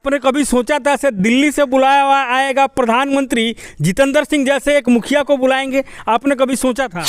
आपने कभी सोचा था से दिल्ली से बुलाया हुआ आएगा प्रधानमंत्री जितेंद्र सिंह जैसे एक मुखिया को बुलाएंगे? आपने कभी सोचा था?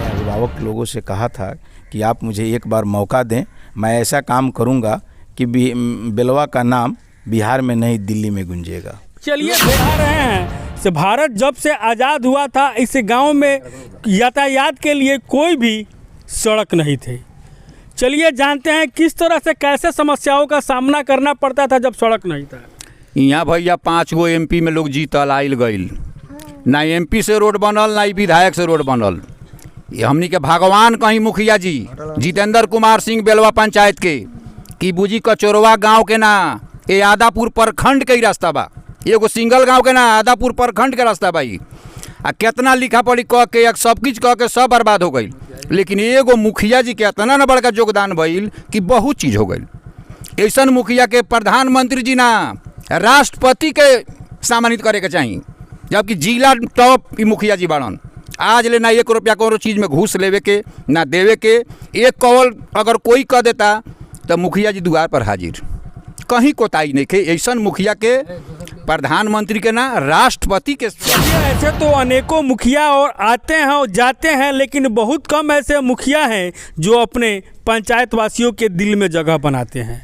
अभिभावक लोगों से कहा था कि आप मुझे एक बार मौका दें, मैं ऐसा काम करूंगा कि बेलवा का नाम बिहार में नहीं दिल्ली में गूंजेगा। चलिए दिखा रहे हैं से भारत जब से आज़ाद हुआ था इस गांव में यातायात के लिए कोई भी सड़क नहीं थी। चलिए जानते हैं किस तरह से कैसे समस्याओं का सामना करना पड़ता था जब सड़क नहीं था। यहाँ भैया 5 गो MP में लोग जीतल आइल गईल, ना MP से रोड बनल ना विधायक से रोड बनल। ये हमनी के भगवान कहीं मुखिया जी जितेंद्र कुमार सिंह बेलवा पंचायत के कि बुझी कचोरवा गांव के ना ये आदापुर प्रखंड के ही रास्ता बा, एगो सिंगल गांव के ना आदापुर प्रखंड के रास्ता बा। आ कितना लिखा पढ़ी कह के सब कुछ कह के सब बर्बाद हो गई, लेकिन एगो मुखिया जी के इतना न बड़का योगदान भइल कि बहुत चीज़ हो गई। ऐसा मुखिया के प्रधानमंत्री जी ना राष्ट्रपति के सम्मानित करे के चाहिए, जबकि जिला टॉप मुखिया जी बाड़न। आज ले ना 1 रुपया कोनो चीज़ में घूस लेवे के ना देवे के, एक कौल अगर कोई कह देता तो मुखिया जी द्वार पर हाजिर, कहीं कोताही नहीं के। ऐसा मुखिया के प्रधानमंत्री के ना राष्ट्रपति के। ऐसे तो अनेकों मुखिया और आते हैं और जाते हैं, लेकिन बहुत कम ऐसे मुखिया हैं जो अपने पंचायत वासियों के दिल में जगह बनाते हैं।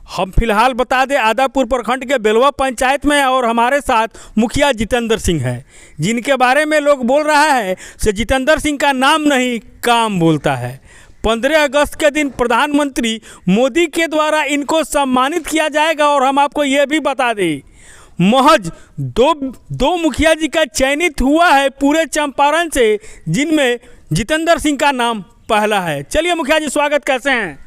हम फिलहाल बता दें आदापुर प्रखंड के बेलवा पंचायत में और हमारे साथ मुखिया जितेंद्र सिंह है, जिनके बारे में लोग बोल रहा है से जितेंद्र सिंह का नाम नहीं काम बोलता है। 15 अगस्त के दिन प्रधानमंत्री मोदी के द्वारा इनको सम्मानित किया जाएगा। और हम आपको ये भी बता दें महज दो मुखिया जी का चयनित हुआ है पूरे चंपारण से, जिनमें जितेंद्र सिंह का नाम पहला है। चलिए मुखिया जी स्वागत, कैसे हैं?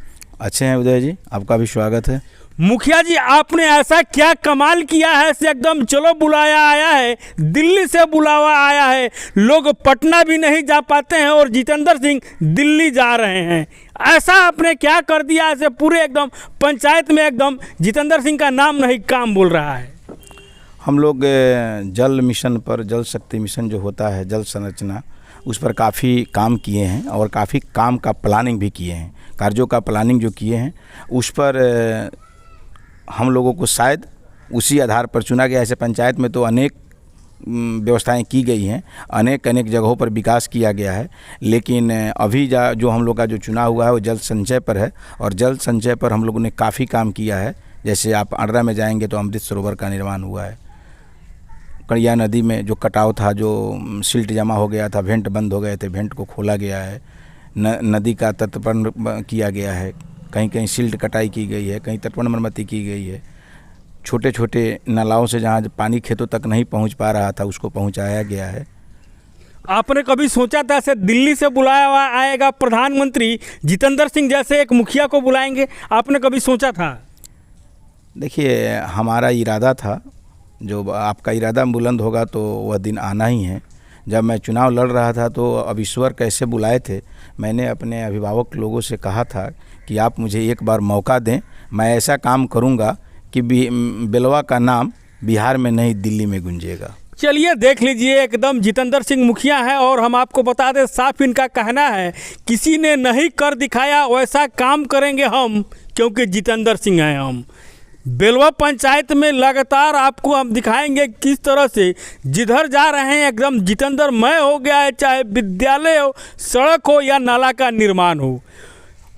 अच्छे हैं उदय जी, आपका भी स्वागत है। मुखिया जी आपने ऐसा क्या कमाल किया है से एकदम चलो बुलाया आया है, दिल्ली से बुलावा आया है, लोग पटना भी नहीं जा पाते हैं और जितेंद्र सिंह दिल्ली जा रहे हैं। ऐसा आपने क्या कर दिया ऐसे पूरे एकदम पंचायत में एकदम जितेंद्र सिंह का नाम नहीं काम बोल रहा है? हम लोग जल मिशन पर, जल शक्ति मिशन जो होता है जल संरचना, उस पर काफ़ी काम किए हैं और काफ़ी काम का प्लानिंग भी किए हैं। कार्यों का प्लानिंग जो किए हैं उस पर हम लोगों को शायद उसी आधार पर चुना गया। ऐसे पंचायत में तो अनेक व्यवस्थाएं की गई हैं, अनेक जगहों पर विकास किया गया है, लेकिन अभी जो हम लोग का जो चुना हुआ है वो जल संचय पर है। और जल संचय पर हम लोगों ने काफ़ी काम किया है। जैसे आप आंड्रा में जाएंगे तो अमृत सरोवर का निर्माण हुआ है। कड़िया नदी में जो कटाव था, जो सिल्ट जमा हो गया था, वेंट बंद हो गए थे, वेंट को खोला गया है। नदी का तटबंध किया गया है, कहीं कहीं सिल्ट कटाई की गई है, कहीं तटबंध मरम्मती की गई है। छोटे छोटे नालाओं से जहाँ पानी खेतों तक नहीं पहुँच पा रहा था उसको पहुँचाया गया है। आपने कभी सोचा था से दिल्ली से बुलाया हुआ आएगा प्रधानमंत्री जितेंद्र सिंह जैसे एक मुखिया को बुलाएंगे? आपने कभी सोचा था? देखिए, हमारा इरादा था, जो आपका इरादा बुलंद होगा तो वह दिन आना ही है। जब मैं चुनाव लड़ रहा था तो अब ईश्वर कैसे बुलाए थे, मैंने अपने अभिभावक लोगों से कहा था कि आप मुझे एक बार मौका दें, मैं ऐसा काम करूंगा कि बेलवा का नाम बिहार में नहीं दिल्ली में गूंजेगा। चलिए देख लीजिए, एकदम जितेंद्र सिंह मुखिया है और हम आपको बता दें साफ इनका कहना है किसी ने नहीं कर दिखाया वैसा काम करेंगे हम, क्योंकि जितेंद्र सिंह हैं हम। बेलवा पंचायत में लगातार आपको हम दिखाएंगे किस तरह से जिधर जा रहे हैं एकदम जितेंद्रमय हो गया है, चाहे विद्यालय हो, सड़क हो या नाला का निर्माण हो।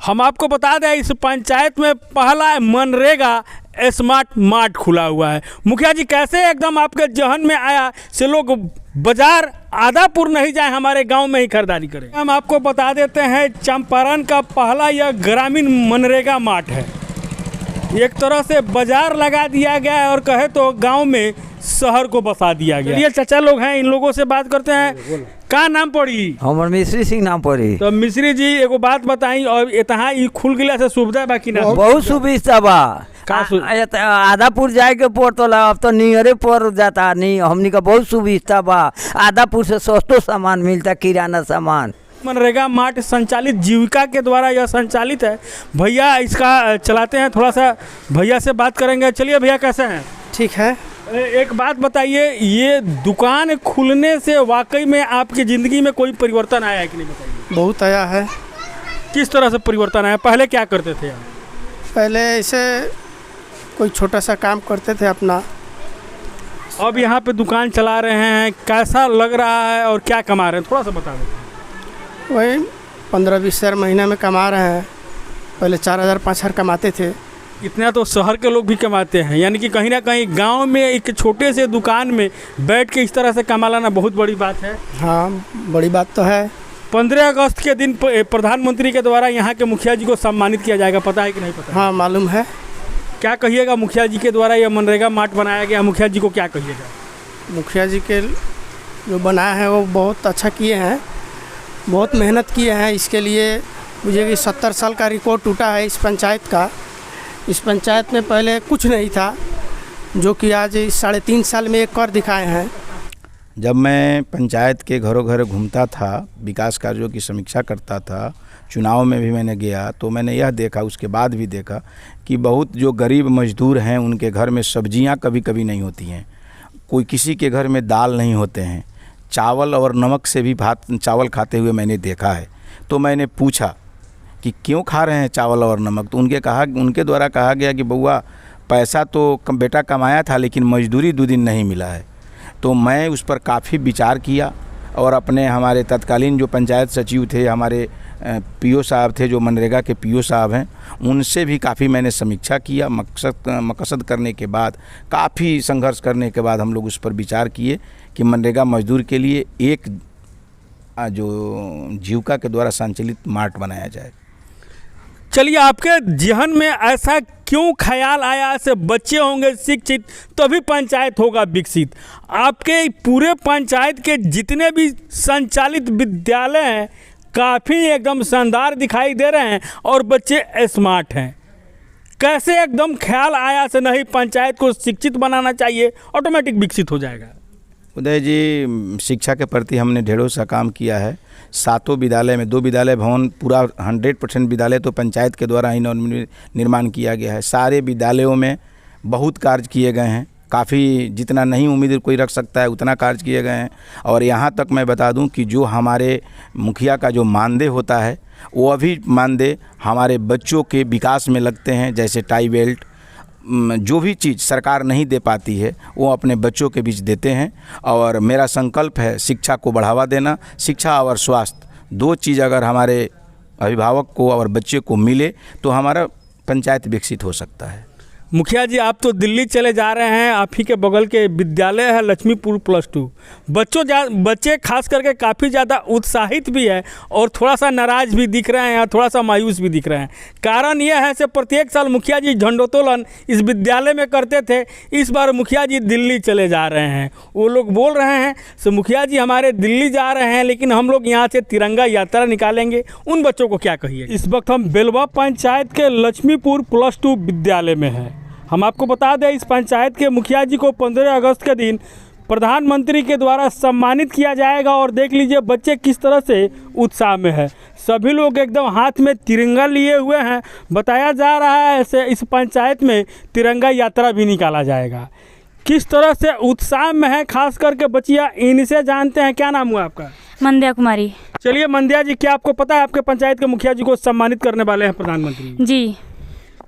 हम आपको बता दें इस पंचायत में पहला मनरेगा स्मार्ट मार्ट खुला हुआ है। मुखिया जी, कैसे एकदम आपके जहन में आया से लोग बाजार आदापुर नहीं जाए, हमारे गांव में ही खरीदारी करें? हम आपको बता देते हैं चंपारण का पहला यह ग्रामीण मनरेगा मार्ट है। एक तरह से बाजार लगा दिया गया है और कहे तो गांव में शहर को बसा दिया गया। ये चाचा लोग हैं, इन लोगों से बात करते हैं। का नाम पड़ी? हमर मिश्री सिंह नाम पड़ी। तो मिश्री जी एगो बात बताई, और इतना ही खुल गया से सुविधा बाकी ना? बहुत सुविधा बा। आदापुर जाए के पड़ता, अब तो नियरे पड़ जाता। नहीं, हमनी का बहुत सुविधा बा। आदापुर से सस्तो सामान मिलता, किराना सामान। मनरेगा मार्ट संचालित जीविका के द्वारा यह संचालित है। भैया इसका चलाते हैं, थोड़ा सा भैया से बात करेंगे। चलिए भैया, कैसे हैं? ठीक है। एक बात बताइए, ये दुकान खुलने से वाकई में आपकी ज़िंदगी में कोई परिवर्तन आया है कि नहीं, बताइए? बहुत आया है। किस तरह से परिवर्तन आया? पहले क्या करते थे आप? पहले ऐसे कोई छोटा सा काम करते थे अपना, अब यहाँ पे दुकान चला रहे हैं। कैसा लग रहा है और क्या कमा रहे हैं, थोड़ा सा बता देते हैं। वही 15-20 हज़ार महीने में कमा रहे हैं। पहले 4,000 5,000 कमाते थे। इतना तो शहर के लोग भी कमाते हैं, यानी कि कहीं ना कहीं गांव में एक छोटे से दुकान में बैठ के इस तरह से कमा लाना बहुत बड़ी बात है। हाँ, बड़ी बात तो है। 15 अगस्त के दिन प्रधानमंत्री के द्वारा यहाँ के मुखिया जी को सम्मानित किया जाएगा, पता है कि नहीं पता? हाँ, मालूम है। क्या कहिएगा, मुखिया जी के द्वारा यह मनरेगा मार्ट बनाया गया, मुखिया जी को क्या कहिएगा? मुखिया जी के जो बनाया है वो बहुत अच्छा किए हैं, बहुत मेहनत किए हैं। इसके लिए मुझे कि 70 साल का रिकॉर्ड टूटा है इस पंचायत का। इस पंचायत में पहले कुछ नहीं था, जो कि आज 3.5 साल में एक कर दिखाए हैं। जब मैं पंचायत के घरों घर घूमता था, विकास कार्यों की समीक्षा करता था, चुनाव में भी मैंने गया, तो मैंने यह देखा, उसके बाद भी देखा कि बहुत जो गरीब मजदूर हैं उनके घर में सब्जियां कभी कभी नहीं होती हैं, कोई किसी के घर में दाल नहीं होते हैं, चावल और नमक से भी भात चावल खाते हुए मैंने देखा है। तो मैंने पूछा कि क्यों खा रहे हैं चावल और नमक, तो उनके द्वारा कहा गया कि बउआ पैसा तो बेटा कमाया था लेकिन मजदूरी 2 दिन नहीं मिला है। तो मैं उस पर काफ़ी विचार किया और अपने हमारे तत्कालीन जो पंचायत सचिव थे, हमारे पीओ साहब थे, जो मनरेगा के पीओ साहब हैं, उनसे भी काफ़ी मैंने समीक्षा किया। मकसद करने के बाद, काफ़ी संघर्ष करने के बाद हम लोग उस पर विचार किए कि मनरेगा मजदूर के लिए एक जो जीविका के द्वारा संचालित मार्ट बनाया जाए। चलिए, आपके जहन में ऐसा क्यों ख्याल आया? ऐसे बच्चे होंगे शिक्षित तभी पंचायत होगा विकसित। आपके पूरे पंचायत के जितने भी संचालित विद्यालय हैं काफ़ी एकदम शानदार दिखाई दे रहे हैं और बच्चे स्मार्ट हैं। कैसे एकदम ख्याल आया से नहीं पंचायत को शिक्षित बनाना चाहिए, ऑटोमेटिक विकसित हो जाएगा? उदय जी, शिक्षा के प्रति हमने ढेरों सा काम किया है। 7 विद्यालय में 2 विद्यालय भवन, पूरा 100% विद्यालय तो पंचायत के द्वारा ही निर्माण किया गया है। सारे विद्यालयों में बहुत कार्य किए गए हैं, काफ़ी जितना नहीं उम्मीद कोई रख सकता है उतना कार्य किए गए हैं। और यहाँ तक मैं बता दूं कि जो हमारे मुखिया का जो मानदेय होता है वो अभी मानदेय हमारे बच्चों के विकास में लगते हैं, जैसे टाई बेल्ट, जो भी चीज़ सरकार नहीं दे पाती है वो अपने बच्चों के बीच देते हैं। और मेरा संकल्प है शिक्षा को बढ़ावा देना। शिक्षा और स्वास्थ्य 2 चीज़ अगर हमारे अभिभावक को और बच्चे को मिले तो हमारा पंचायत विकसित हो सकता है। मुखिया जी, आप तो दिल्ली चले जा रहे हैं, आप ही के बगल के विद्यालय है लक्ष्मीपुर +2। बच्चे खास करके काफ़ी ज़्यादा उत्साहित भी है और थोड़ा सा नाराज़ भी दिख रहे हैं और थोड़ा सा मायूस भी दिख रहे हैं। कारण यह है कि प्रत्येक साल मुखिया जी झंडोत्तोलन इस विद्यालय में करते थे, इस बार मुखिया जी दिल्ली चले जा रहे हैं। वो लोग बोल रहे हैं कि मुखिया जी हमारे दिल्ली जा रहे हैं लेकिन हम लोग यहाँ से तिरंगा यात्रा निकालेंगे। उन बच्चों को क्या कहिए? इस वक्त हम बेलवा पंचायत के लक्ष्मीपुर +2 विद्यालय में हैं। हम आपको बता दें, इस पंचायत के मुखिया जी को 15 अगस्त के दिन प्रधानमंत्री के द्वारा सम्मानित किया जाएगा और देख लीजिए बच्चे किस तरह से उत्साह में है। सभी लोग एकदम हाथ में तिरंगा लिए हुए हैं। बताया जा रहा है ऐसे इस पंचायत में तिरंगा यात्रा भी निकाला जाएगा। किस तरह से उत्साह में है खास करके बच्चियाँ, इनसे जानते हैं। क्या नाम हुआ आपका? मंदिया कुमारी। चलिए मंदिया जी, क्या आपको पता है आपके पंचायत के मुखिया जी को सम्मानित करने वाले हैं प्रधानमंत्री? जी।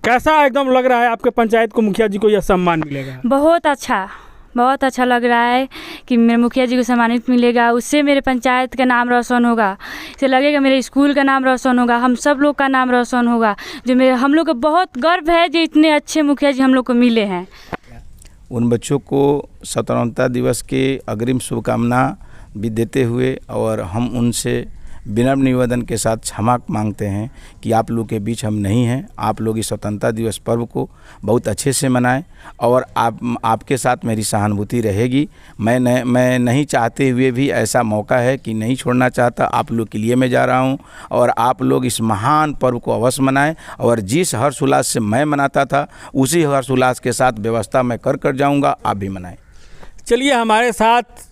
कैसा एकदम लग रहा है आपके पंचायत को मुखिया जी को यह सम्मान मिलेगा? बहुत अच्छा लग रहा है कि मेरे मुखिया जी को सम्मानित मिलेगा। उससे मेरे पंचायत का नाम रोशन होगा, इसे लगेगा मेरे स्कूल का नाम रोशन होगा, हम सब लोग का नाम रोशन होगा। जो हम लोग को बहुत गर्व है जो इतने अच्छे मुखिया जी हम लोग को मिले हैं। उन बच्चों को स्वतंत्रता दिवस के अग्रिम शुभकामना भी देते हुए और हम उनसे विनम्र निवेदन के साथ क्षमा मांगते हैं कि आप लोग के बीच हम नहीं हैं। आप लोग इस स्वतंत्रता दिवस पर्व को बहुत अच्छे से मनाएं और आपके साथ मेरी सहानुभूति रहेगी। मैं नहीं चाहते हुए भी ऐसा मौका है कि नहीं छोड़ना चाहता, आप लोग के लिए मैं जा रहा हूं और आप लोग इस महान पर्व को अवश्य मनाएं और जिस हर्षोल्लास से मैं मनाता था उसी हर्षोल्लास के साथ व्यवस्था मैं कर जाऊँगा, आप भी मनाएँ। चलिए, हमारे साथ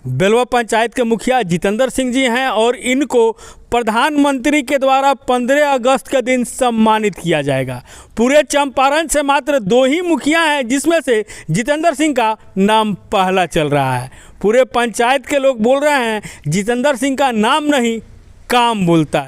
बेलवा पंचायत के मुखिया जितेंद्र सिंह जी हैं और इनको प्रधानमंत्री के द्वारा 15 अगस्त के दिन सम्मानित किया जाएगा। पूरे चंपारण से मात्र 2 ही मुखिया हैं जिसमें से जितेंद्र सिंह का नाम पहला चल रहा है। पूरे पंचायत के लोग बोल रहे हैं जितेंद्र सिंह का नाम नहीं काम बोलता है।